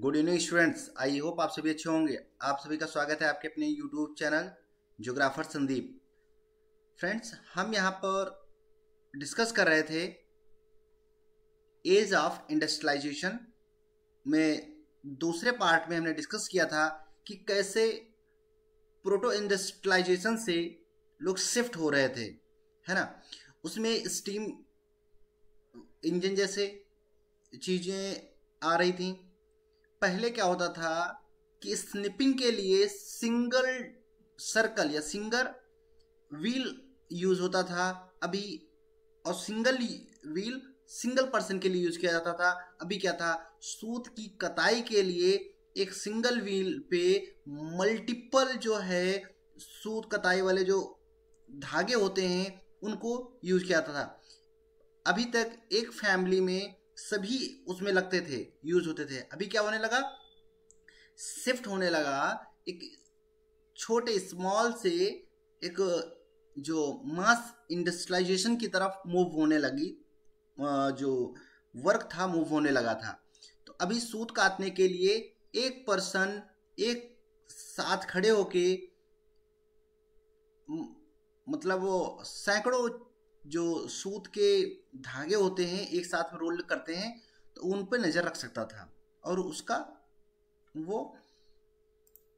Good evening students. I hope आप सभी अच्छे होंगे। आप सभी का स्वागत है आपके अपने YouTube channel geographer Sandeep. Friends, हम यहाँ पर डिस्कस कर रहे थे एज ऑफ इंडस्ट्रियलाइजेशन में। दूसरे पार्ट में हमने डिस्कस किया था कि कैसे प्रोटो इंडस्ट्रियलाइजेशन से लोग शिफ्ट हो रहे थे, है ना। उसमें स्टीम इंजन जैसे चीज़ें आ रही थी। पहले क्या होता था कि स्निपिंग के लिए सिंगल सर्कल या सिंगल व्हील यूज होता था अभी, और सिंगल व्हील सिंगल पर्सन के लिए यूज किया जाता था। अभी क्या था, सूत की कताई के लिए एक सिंगल व्हील पे मल्टीपल जो है सूत कताई वाले जो धागे होते हैं उनको यूज किया जाता था। अभी तक एक फैमिली में सभी उसमें लगते थे, यूज होते थे। अभी क्या होने लगा, शिफ्ट होने लगा, एक छोटे स्मॉल से एक जो मास इंडस्ट्रियलाइजेशन की तरफ मूव होने लगी। जो वर्क था मूव होने लगा था। तो अभी सूत काटने के लिए एक पर्सन एक साथ खड़े होके, मतलब वो सैकड़ों जो सूत के धागे होते हैं एक साथ में रोल करते हैं, तो उन पर नज़र रख सकता था और उसका वो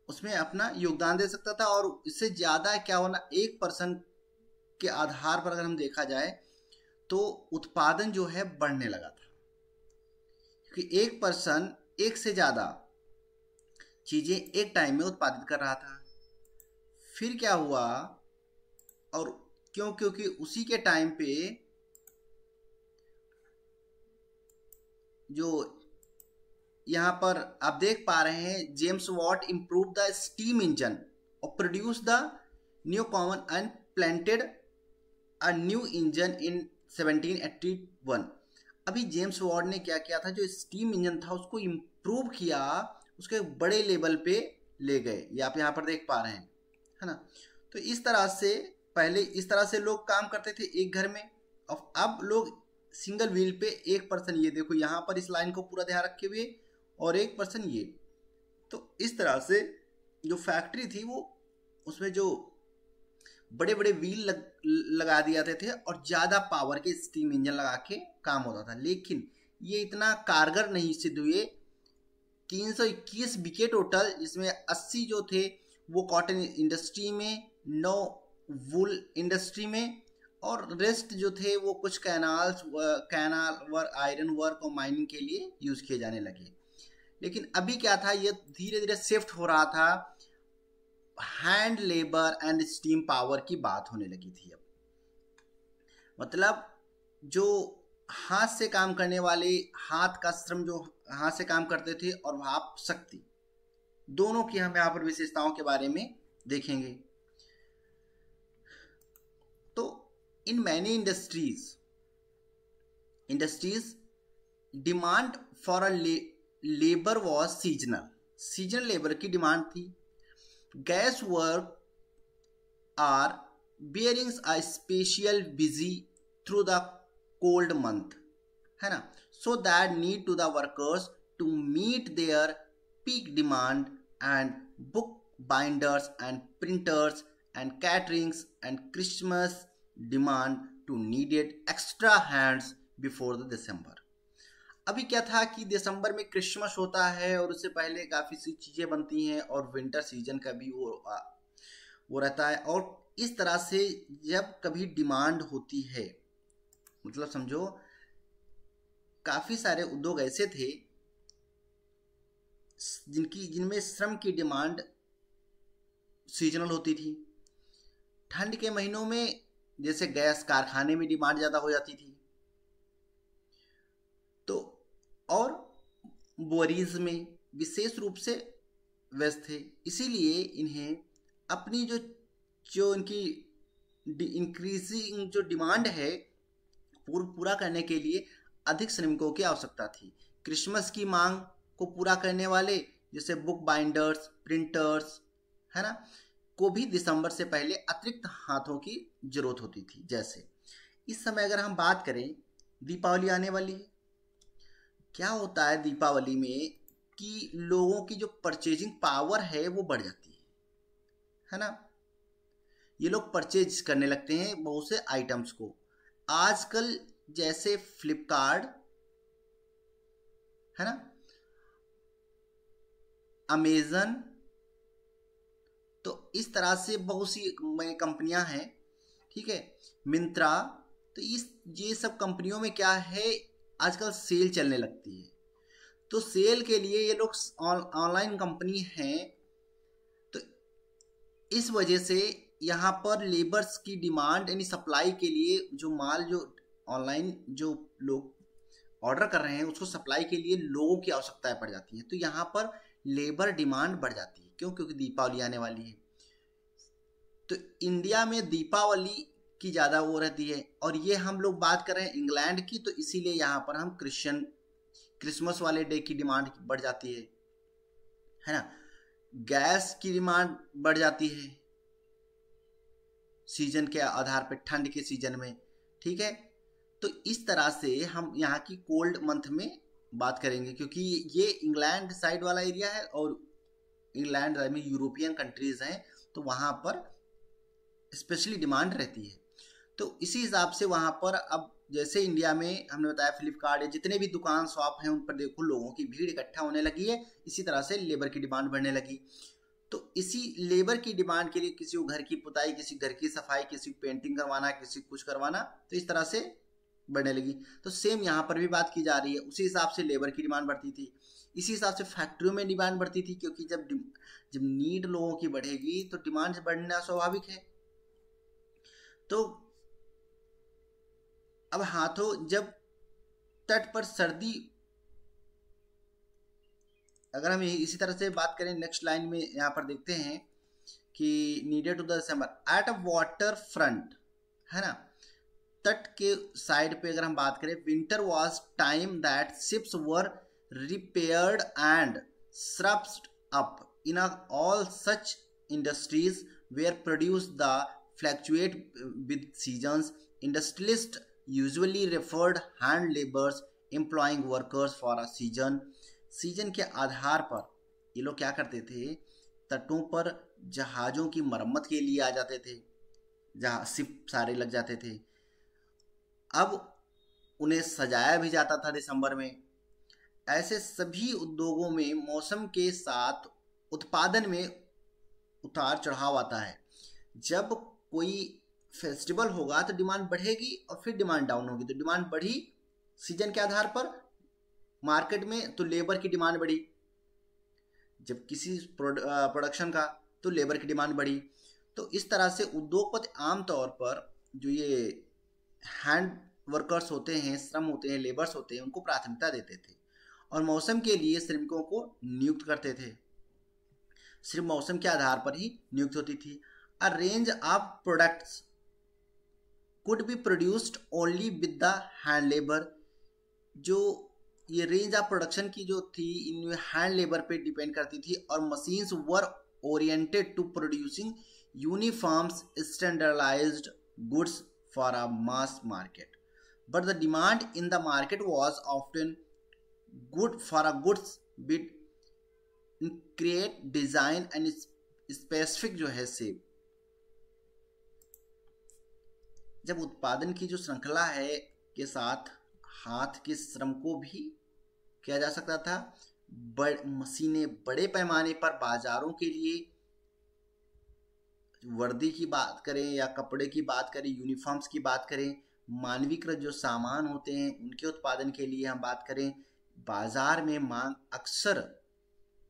उसमें अपना योगदान दे सकता था। और इससे ज़्यादा क्या होना, एक पर्सन के आधार पर अगर हम देखा जाए तो उत्पादन जो है बढ़ने लगा था, क्योंकि एक पर्सन एक से ज़्यादा चीज़ें एक टाइम में उत्पादित कर रहा था। फिर क्या हुआ, और क्योंकि उसी के टाइम पे जो यहाँ पर आप देख पा रहे हैं, James Watt improve the steam engine और produce the new common and planted a new engine in 1781। अभी जेम्स वॉट ने क्या किया था, जो स्टीम इंजन था उसको इम्प्रूव किया, उसके बड़े लेवल पे ले गए। ये आप यहाँ पर देख पा रहे हैं, है ना। तो इस तरह से पहले इस तरह से लोग काम करते थे एक घर में, और अब लोग सिंगल व्हील पे एक पर्सन, ये देखो यहाँ पर इस लाइन को पूरा ध्यान रखे हुए, और एक पर्सन ये। तो इस तरह से जो फैक्ट्री थी वो उसमें जो बड़े बड़े व्हील लगा दिए जाते थे और ज़्यादा पावर के स्टीम इंजन लगा के काम होता था। लेकिन ये इतना कारगर नहीं सिद्ध हुए। 321 बिके टोटल, जिसमें 80 जो थे वो कॉटन इंडस्ट्री में, 9 वूल इंडस्ट्री में, और रेस्ट जो थे वो कुछ कैनाल वर्क, आयरन वर्क और माइनिंग के लिए यूज़ किए जाने लगे। लेकिन अभी क्या था, ये धीरे धीरे शिफ्ट हो रहा था, hand labour and steam power की बात होने लगी थी। अब मतलब जो हाथ से काम करने वाले, हाथ का श्रम, जो हाथ से काम करते थे, और भाप शक्ति, दोनों की हम यहाँ पर विशेषताओं के बारे में देखेंगे। तो in many industries demand for a labour was seasonal labour की डिमांड थी। Gas work are bearings a special busy through the cold month, है ना, so that need to the workers to meet their peak demand and book binders and printers and caterings and Christmas demand to needed extra hands before the December. अभी क्या था कि दिसंबर में Christmas होता है और उससे पहले काफ़ी सी चीज़ें बनती हैं, और विंटर सीजन का भी वो रहता है। और इस तरह से जब कभी डिमांड होती है, मतलब समझो काफ़ी सारे उद्योग ऐसे थे जिनमें श्रम की डिमांड सीजनल होती थी। ठंड के महीनों में जैसे गैस कारखाने में डिमांड ज़्यादा हो जाती थी, तो और बोरीज में विशेष रूप से व्यस्त थे। इसीलिए इन्हें अपनी जो इनकी इंक्रीजिंग जो डिमांड है पूरा करने के लिए अधिक श्रमिकों की आवश्यकता थी। क्रिसमस की मांग को पूरा करने वाले जैसे बुक बाइंडर्स, प्रिंटर्स, है ना, को भी दिसंबर से पहले अतिरिक्त हाथों की जरूरत होती थी। जैसे इस समय अगर हम बात करें, दीपावली आने वाली है। क्या होता है दीपावली में, कि लोगों की जो परचेजिंग पावर है वो बढ़ जाती है ना। ये लोग परचेज करने लगते हैं बहुत से आइटम्स को। आजकल जैसे फ्लिपकार्ट है ना, अमेजन, तो इस तरह से बहुत सी कंपनियां हैं, ठीक है, मिंत्रा। तो ये सब कंपनियों में क्या है, आजकल सेल चलने लगती है। तो सेल के लिए ये लोग ऑनलाइन कंपनी हैं, तो इस वजह से यहाँ पर लेबर्स की डिमांड यानी सप्लाई के लिए जो माल जो ऑनलाइन जो लोग ऑर्डर कर रहे हैं उसको सप्लाई के लिए लोगों की आवश्यकता पड़ जाती है। तो यहाँ पर लेबर डिमांड बढ़ जाती है। क्यों? क्योंकि दीपावली आने वाली है। तो इंडिया में दीपावली की ज़्यादा वो रहती है, और ये हम लोग बात कर रहे हैं इंग्लैंड की, तो इसीलिए यहाँ पर हम क्रिसमस वाले डे की डिमांड बढ़ जाती है ना। गैस की डिमांड बढ़ जाती है सीजन के आधार पर, ठंड के सीजन में, ठीक है। तो इस तरह से हम यहाँ की कोल्ड मंथ में बात करेंगे, क्योंकि ये इंग्लैंड साइड वाला एरिया है और इंग्लैंड में यूरोपियन कंट्रीज हैं, तो वहाँ पर स्पेशली डिमांड रहती है। तो इसी हिसाब से वहाँ पर अब जैसे इंडिया में हमने बताया फ्लिपकार्ट या जितने भी दुकान शॉप हैं उन पर देखो लोगों की भीड़ इकट्ठा होने लगी है, इसी तरह से लेबर की डिमांड बढ़ने लगी। तो इसी लेबर की डिमांड के लिए किसी को घर की पुताई, किसी घर की सफाई, किसी को पेंटिंग करवाना, किसी को कुछ करवाना, तो इस तरह से बढ़ने लगी। तो सेम यहाँ पर भी बात की जा रही है, उसी हिसाब से लेबर की डिमांड बढ़ती थी, इसी हिसाब से फैक्ट्रियों में डिमांड बढ़ती थी, क्योंकि जब नीड लोगों की बढ़ेगी तो डिमांड बढ़ना स्वाभाविक है। तो अब हाथों जब तट पर सर्दी, अगर हम इसी तरह से बात करें नेक्स्ट लाइन में यहाँ पर देखते हैं कि needed to the December at a water front, है ना, तट के साइड पे अगर हम बात करें, winter was time that ships were repaired and scrapped up in all such industries where produce the fluctuate with seasons. Industrialist usually referred hand laborers employing workers for a season। Season के आधार पर ये लोग क्या करते थे, तटों पर जहाज़ों की मरम्मत के लिए आ जाते थे, जहाँ शिप सारे लग जाते थे। अब उन्हें सजाया भी जाता था दिसंबर में। ऐसे सभी उद्योगों में मौसम के साथ उत्पादन में उतार चढ़ाव आता है। जब कोई फेस्टिवल होगा तो डिमांड बढ़ेगी और फिर डिमांड डाउन होगी। तो डिमांड बढ़ी सीजन के आधार पर मार्केट में, तो लेबर की डिमांड बढ़ी। जब किसी प्रोडक्शन का, तो लेबर की डिमांड बढ़ी। तो इस तरह से उद्योगपति आमतौर पर जो ये हैंड वर्कर्स होते हैं, श्रम होते हैं, लेबर्स होते हैं, उनको प्राथमिकता देते थे और मौसम के लिए श्रमिकों को नियुक्त करते थे। सिर्फ मौसम के आधार पर ही नियुक्त होती थी। अ range of products could be produced only with the hand labor। जो ये रेंज ऑफ प्रोडक्शन की जो थी इनमें हैंड लेबर पे डिपेंड करती थी, और machines were oriented to producing uniforms standardised goods for a mass market, but the demand in the market was often good for a goods with create design and specific जो है save. जब उत्पादन की जो श्रृंखला है के साथ हाथ के श्रम को भी किया जा सकता था, मशीनें बड़े पैमाने पर बाजारों के लिए, वर्दी की बात करें या कपड़े की बात करें, यूनिफॉर्म्स की बात करें, मानवीकृत जो सामान होते हैं उनके उत्पादन के लिए हम बात करें, बाजार में मांग अक्सर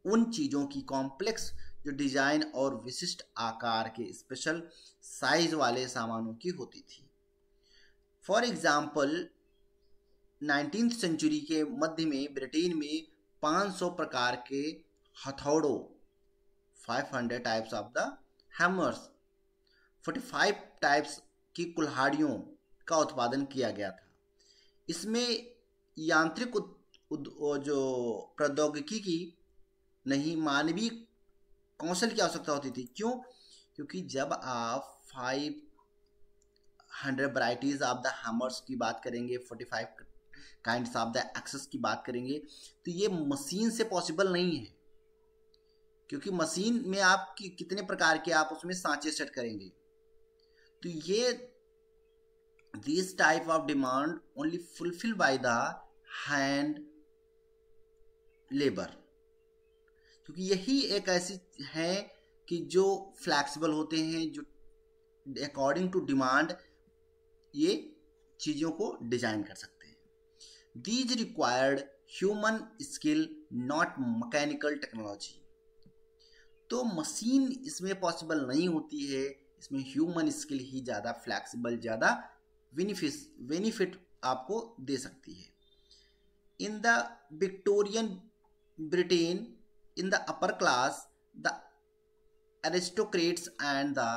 उन चीज़ों की कॉम्प्लेक्स जो डिजाइन और विशिष्ट आकार के स्पेशल साइज वाले सामानों की होती थी। फॉर एग्जाम्पल 19th सेंचुरी के मध्य में ब्रिटेन में 500 प्रकार के हथौड़ों, 500 types of the hammers, 45 types की कुल्हाड़ियों का उत्पादन किया गया था। इसमें यांत्रिक जो प्रौद्योगिकी की नहीं, मानवीय कौशल की आवश्यकता होती थी। क्यों? क्योंकि जब आप 500 वैराइटीज ऑफ द हैमर्स की बात करेंगे, 45 काइंड्स ऑफ द एक्सेस की बात करेंगे तो ये मशीन से पॉसिबल नहीं है, क्योंकि मशीन में आप कितने प्रकार के आप उसमें सांचे सेट करेंगे। तो ये this type of demand only fulfil by the hand labour, क्योंकि यही एक ऐसी है कि जो फ्लैक्सिबल होते हैं, जो अकॉर्डिंग टू डिमांड ये चीज़ों को डिजाइन कर सकते हैं। These required human skill not mechanical technology. तो मशीन इसमें पॉसिबल नहीं होती है, इसमें ह्यूमन स्किल ही ज़्यादा फ्लैक्सिबल, ज़्यादा बेनिफिट आपको दे सकती है। In the Victorian Britain, in the upper class, the aristocrats and the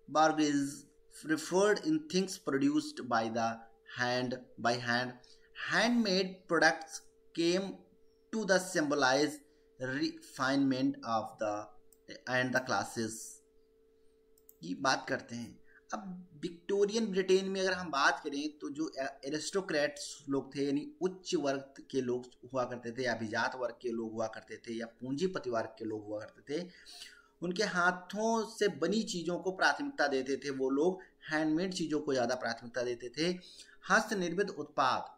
bourgeois preferred in things produced by hand. Handmade products came to the symbolize refinement of the and the classes की बात करते हैं। अब Victorian Britain में अगर हम बात करें तो जो एरिस्टोक्रेट्स लोग थे, यानी उच्च वर्ग के लोग हुआ करते थे, या अभिजात वर्ग के लोग हुआ करते थे, या पूंजीपति वर्ग के लोग हुआ करते थे, उनके हाथों से बनी चीज़ों को प्राथमिकता देते थे। वो लोग हैंडमेड चीज़ों को ज़्यादा प्राथमिकता देते थे। हस्त निर्मित उत्पाद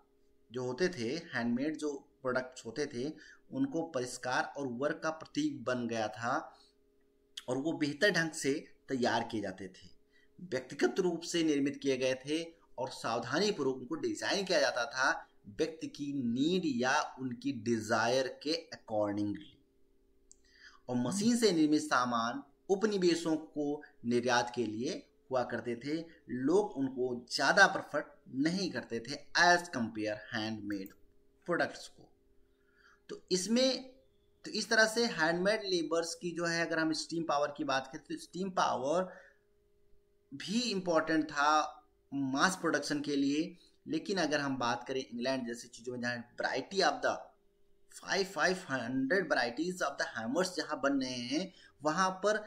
जो होते थे, हैंडमेड जो प्रोडक्ट्स होते थे, उनको परिष्कार और वर्ग का प्रतीक बन गया था, और वो बेहतर ढंग से तैयार किए जाते थे, व्यक्तिगत रूप से निर्मित किए गए थे, और सावधानी पूर्वक उनको डिजाइन किया जाता था व्यक्ति की नीड या उनकी डिजायर के अकॉर्डिंगली। और मशीन से निर्मित सामान उपनिवेशों को निर्यात के लिए हुआ करते थे। लोग उनको ज़्यादा प्रेफर नहीं करते थे एज कंपेयर हैंडमेड प्रोडक्ट्स को। तो इस तरह से हैंडमेड लेबर्स की जो है, अगर हम स्टीम पावर की बात करें तो स्टीम पावर भी इम्पोर्टेंट था मास प्रोडक्शन के लिए। लेकिन अगर हम बात करें इंग्लैंड जैसी चीज़ों में, जहाँ variety of the 500 varieties of the hammers जहाँ बन रहे हैं, वहाँ पर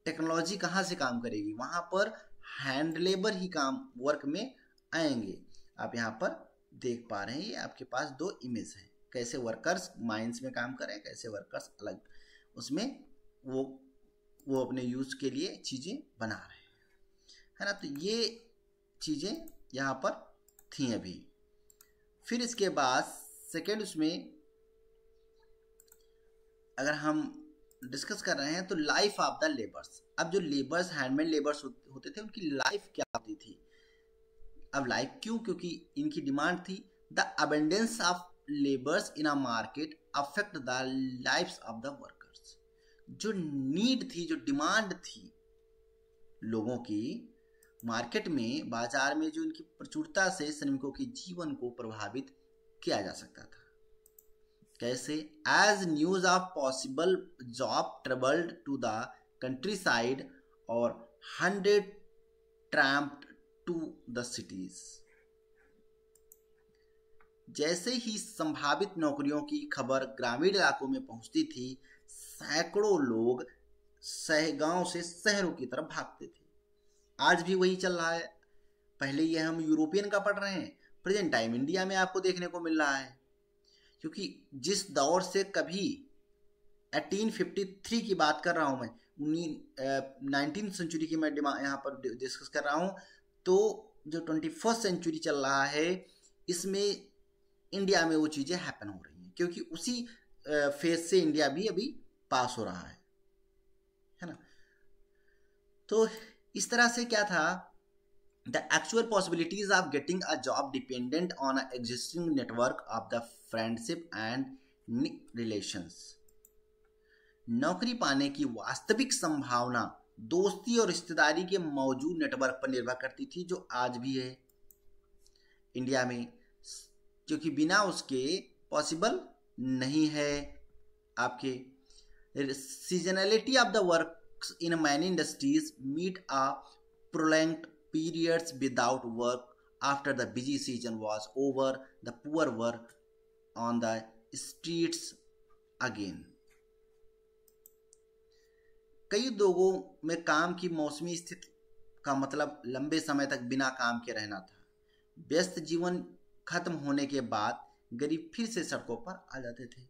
टेक्नोलॉजी कहाँ से काम करेगी? वहाँ पर हैंड लेबर ही काम वर्क में आएंगे। आप यहाँ पर देख पा रहे हैं, ये आपके पास दो इमेज हैं, कैसे वर्कर्स माइंस में काम करें, कैसे वर्कर्स अलग उसमें वो अपने यूज़ के लिए चीज़ें बना रहे हैं, है ना। तो ये चीज़ें यहाँ पर थी अभी। फिर इसके बाद सेकेंड उसमें अगर हम डिस्कस कर रहे हैं तो लाइफ ऑफ द लेबर्स। अब जो लेबर्स हैंडमेड लेबर्स होते थे, उनकी लाइफ क्या होती थी? अब लाइफ क्यों? क्योंकि इनकी डिमांड थी, the abundance of labours in a market affect the lifes of the workers. जो नीड थी, जो डिमांड थी लोगों की मार्केट में, बाजार में, जो इनकी प्रचुरता से श्रमिकों के जीवन को प्रभावित किया जा सकता था। कैसे? As news of possible job travelled to the countryside और 100 ट्रैम्प्ड टू द सिटीज। जैसे ही संभावित नौकरियों की खबर ग्रामीण इलाकों में पहुंचती थी, सैकड़ों लोग गांव से शहरों की तरफ भागते थे। आज भी वही चल रहा है। पहले ये हम यूरोपियन का पढ़ रहे हैं, प्रेजेंट टाइम इंडिया में आपको देखने को मिल रहा है। क्योंकि जिस दौर से कभी 1853 की बात कर रहा हूँ मैं, 19th सेंचुरी की मैं यहाँ पर डिस्कस कर रहा हूँ, तो जो 21st सेंचुरी चल रहा है, इसमें इंडिया में वो चीज़ें हैपन हो रही हैं, क्योंकि उसी फेज से इंडिया भी अभी पास हो रहा है ना। तो इस तरह से क्या था, the actual possibilities of getting a job dependent on a existing network of the friendship and relations. नौकरी पाने की वास्तविक संभावना दोस्ती और रिश्तेदारी के मौजूद नेटवर्क पर निर्भर करती थी, जो आज भी है इंडिया में, क्योंकि बिना उसके पॉसिबल नहीं है। आपके seasonality of the work in many industries meet a prolonged periods without work after the busy season was over. The poor were on the streets again. कई लोगों में काम की मौसमी स्थिति का मतलब लंबे समय तक बिना काम के रहना था। व्यस्त जीवन खत्म होने के बाद गरीब फिर से सड़कों पर आ जाते थे।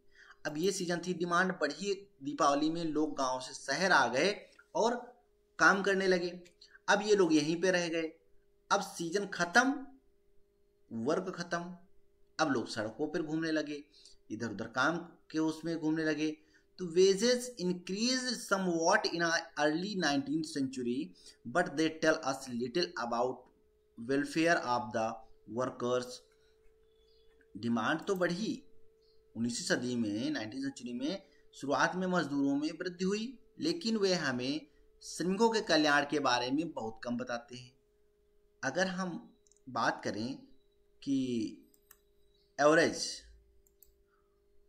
अब ये सीजन थी, डिमांड बढ़ी, दीपावली में लोग गांव से शहर आ गए और काम करने लगे। अब ये लोग यहीं पे रह गए। अब सीजन खत्म, वर्क खत्म, अब लोग सड़कों पर घूमने लगे, इधर उधर काम के उसमें घूमने लगे। तो wages increase somewhat in early 19th century, but they tell us little about welfare of the workers. Demand तो बढ़ी 19वीं सदी में, 19th सेंचुरी में शुरुआत में मजदूरों में वृद्धि हुई, लेकिन वे हमें श्रमिकों के कल्याण के बारे में बहुत कम बताते हैं। अगर हम बात करें कि average,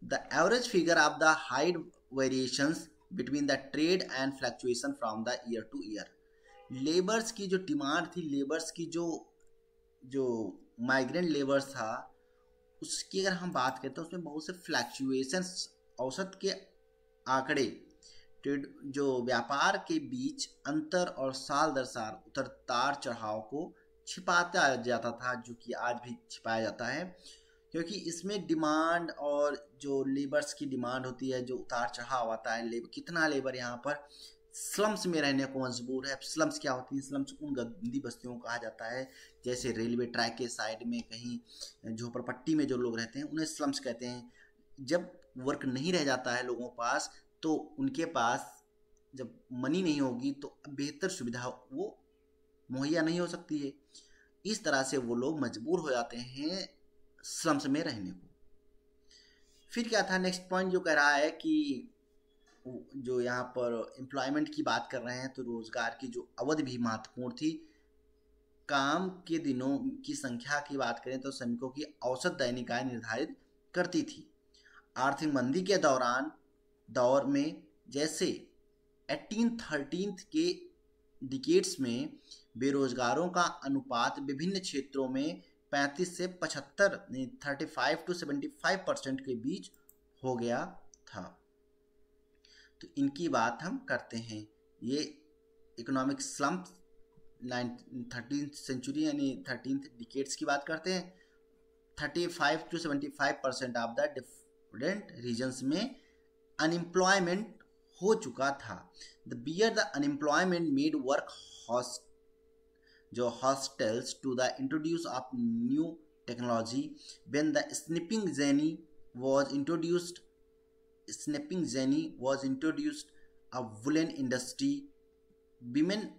the average figure of the height variations between the trade and fluctuation from the year to year, labours की जो डिमांड थी, लेबर्स की जो माइग्रेंट लेबर्स था, उसकी अगर हम बात करते हैं उसमें बहुत से फ्लैक्चुएशंस, औसत के आंकड़े, ट्रेड जो व्यापार के बीच अंतर और साल दर साल उतार चढ़ाव को छिपाता जाता था, जो कि आज भी छिपाया जाता है, क्योंकि इसमें डिमांड और जो लेबर्स की डिमांड होती है, जो उतार चढ़ाव आता है, कितना लेबर यहाँ पर स्लम्स में रहने को मजबूर है। स्लम्स क्या होती है? स्लम्स उन गंदी बस्तियों को कहा जाता है, जैसे रेलवे ट्रैक के साइड में कहीं झोपड़पट्टी में जो लोग रहते हैं उन्हें स्लम्स कहते हैं। जब वर्क नहीं रह जाता है लोगों पास, तो उनके पास जब मनी नहीं होगी तो बेहतर सुविधा वो मुहैया नहीं हो सकती है। इस तरह से वो लोग मजबूर हो जाते हैं स्लम्स में रहने को। फिर क्या था नेक्स्ट पॉइंट जो कह रहा है कि जो यहाँ पर एम्प्लॉयमेंट की बात कर रहे हैं, तो रोजगार की जो अवधि भी महत्वपूर्ण थी। काम के दिनों की संख्या की बात करें तो श्रमिकों की औसत दैनिक आय निर्धारित करती थी। आर्थिक मंदी के दौर में जैसे 1813 के डिकेड्स में बेरोजगारों का अनुपात विभिन्न क्षेत्रों में 35 से 75, 35 to 75% के बीच हो गया था। तो इनकी बात हम करते हैं। ये इकोनॉमिक स्लम्प 13th सेंचुरी यानी 13th डिकेड्स की बात करते हैं। 35 to 75% of the different reasons में अनएम्प्लॉयमेंट हो चुका था। The bear the unemployment made work hostels to the introduce of new technology. When the sniping jenny was introduced, a woolen industry. Women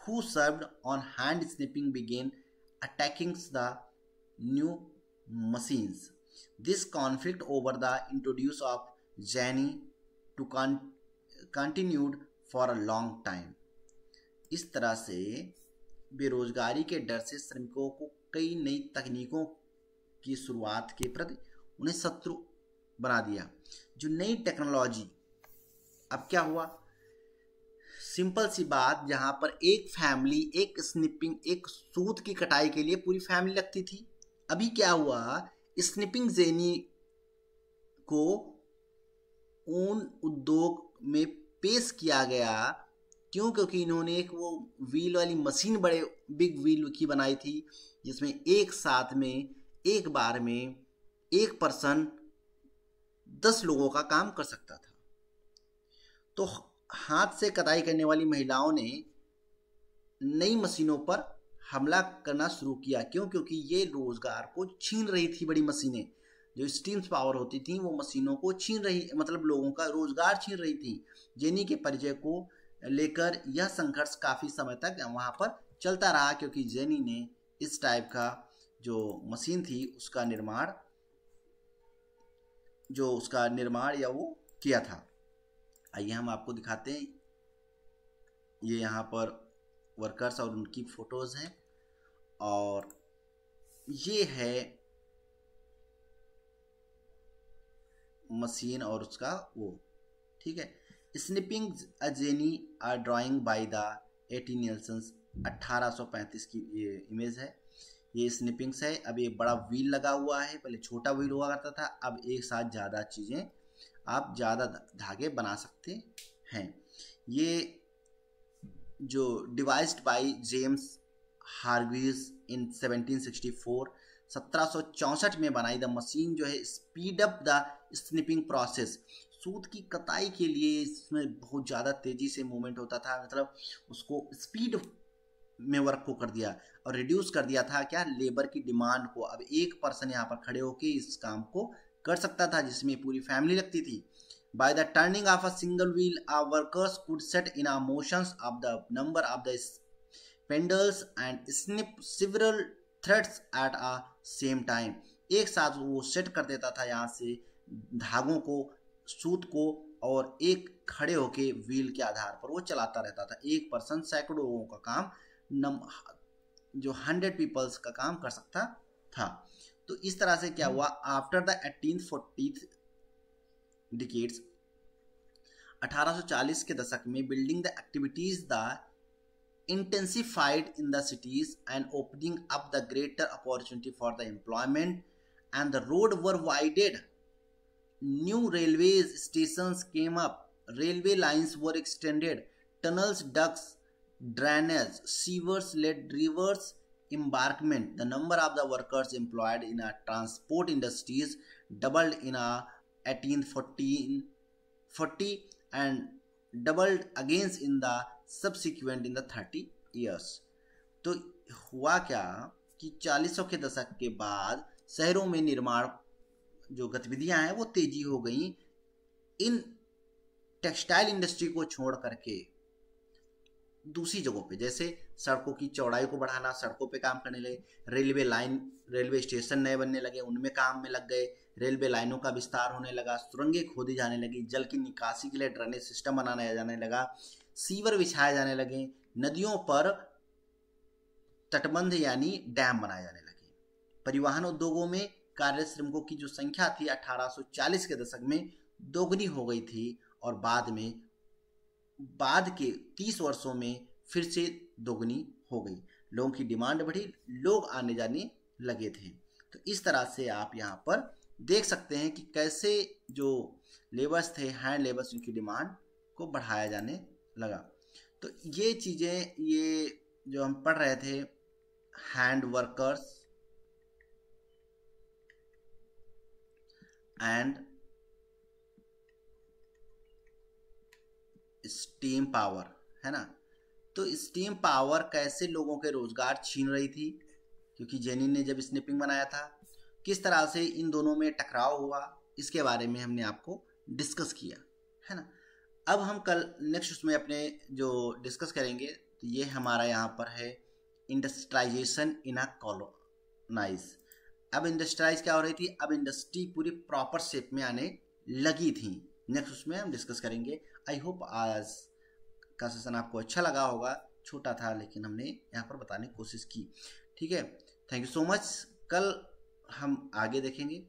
who served on hand snipping began attacking the new machines. This conflict over the introduce of jenny to continued for a long time. इस तरह से बेरोजगारी के डर से श्रमिकों को कई नई तकनीकों की शुरुआत के प्रति उन्हें शत्रु बना दिया। जो नई टेक्नोलॉजी, अब क्या हुआ, सिंपल सी बात, जहां पर एक फैमिली एक स्निपिंग, एक सूत की कटाई के लिए पूरी फैमिली लगती थी, अभी क्या हुआ, स्निपिंग जेनी को ऊन उद्योग में पेश किया गया। क्यों? क्योंकि इन्होंने एक वो व्हील वाली मशीन, बड़े बिग व्हील की बनाई थी, जिसमें एक साथ में एक बार में एक पर्सन 10 लोगों का काम कर सकता था। तो हाथ से कटाई करने वाली महिलाओं ने नई मशीनों पर हमला करना शुरू किया। क्यों? क्योंकि ये रोजगार को छीन रही थी। बड़ी मशीनें जो स्टीम पावर होती थी वो मशीनों को छीन रही, मतलब लोगों का रोजगार छीन रही थी। जेनी के परिचय को लेकर यह संघर्ष काफी समय तक वहां पर चलता रहा, क्योंकि जेनी ने इस टाइप का जो मशीन थी उसका निर्माण या वो किया था। आइए हम आपको दिखाते हैं। ये यहाँ पर वर्कर्स और उनकी फोटोज हैं, और ये है मशीन और उसका वो, ठीक है। Snipping a jenny ah drawing by the 18 Nelsons, 1835 की ये इमेज है। ये स्निपिंग्स है। अब ये बड़ा व्हील लगा हुआ है, पहले छोटा व्हील हुआ करता था, अब एक साथ ज़्यादा चीज़ें, आप ज़्यादा धागे बना सकते हैं। ये जो devised by James Hargreaves in 1764, 1764 में बनाई। द मशीन जो है speed up the spinning process, सूत की कताई के लिए इसमें बहुत ज़्यादा तेजी से मूवमेंट होता था, मतलब उसको स्पीड में वर्क को कर दिया और रिड्यूस कर दिया था क्या, लेबर की डिमांड को। अब एक पर्सन यहाँ पर खड़े होके इस काम को कर सकता था जिसमें पूरी फैमिली लगती थी। By the turning of a single wheel, our workers could set in a motions of the number of the spindles and snip several threads at a same time। एक साथ वो सेट कर देता था यहाँ से धागों को, सूत को, और एक खड़े होके व्हील के आधार पर वो चलाता रहता था। एक पर्सन सैकड़ों लोगों का काम, जो 100 पीपल्स का काम कर सकता था। तो इस तरह से क्या हुआ, आफ्टर द 1840 डिकेड्स, 1840 के दशक में, building the activities the intensified in the cities and opening up the greater opportunity for the employment, and the road were widened, new railway stations came up, railway lines were extended, tunnels, ducts, drainage, sewers led rivers embankment, the number of the workers employed in a transport industries doubled in a 1840 and doubled again in the subsequent in the 30 years। तो हुआ क्या कि 40 के दशक के बाद शहरों में निर्माण जो गतिविधियां हैं वो तेजी हो गई। इन टेक्सटाइल इंडस्ट्री को छोड़ करके दूसरी जगहों पे, जैसे सड़कों की चौड़ाई को बढ़ाना, सड़कों पे काम करने लगे, रेलवे लाइन, रेलवे स्टेशन नए बनने लगे, उनमें काम में लग गए, रेलवे लाइनों का विस्तार होने लगा, सुरंगें खोदी जाने लगी, जल की निकासी के लिए ड्रेनेज सिस्टम बनाया जाने लगा, सीवर बिछाए जाने लगे, नदियों पर तटबंध यानी डैम बनाए जाने लगे। परिवहन उद्योगों में कार्यरत श्रमिकों की जो संख्या थी 1840 के दशक में दोगुनी हो गई थी, और बाद के 30 वर्षों में फिर से दोगुनी हो गई। लोगों की डिमांड बढ़ी, लोग आने जाने लगे थे। तो इस तरह से आप यहाँ पर देख सकते हैं कि कैसे जो लेबर्स थे, हैंड लेबर्स, उनकी डिमांड को बढ़ाया जाने लगा। तो ये चीज़ें, ये जो हम पढ़ रहे थे, hand workers and steam power, है ना। तो स्टीम पावर कैसे लोगों के रोजगार छीन रही थी, क्योंकि जेनिन ने जब स्निपिंग बनाया था, किस तरह से इन दोनों में टकराव हुआ, इसके बारे में हमने आपको डिस्कस किया, है ना। अब हम कल नेक्स्ट उसमें अपने जो डिस्कस करेंगे, तो ये हमारा यहाँ पर है इंडस्ट्रियलाइजेशन इन अ कॉलोनाइज। अब इंडस्ट्रियलाइज क्या हो रही थी, अब इंडस्ट्री पूरी प्रॉपर शेप में आने लगी थी। नेक्स्ट उसमें हम डिस्कस करेंगे। आई होप आज का सेशन आपको अच्छा लगा होगा, छोटा था लेकिन हमने यहाँ पर बताने की कोशिश की। ठीक है, थैंक यू सो मच। कल हम आगे देखेंगे।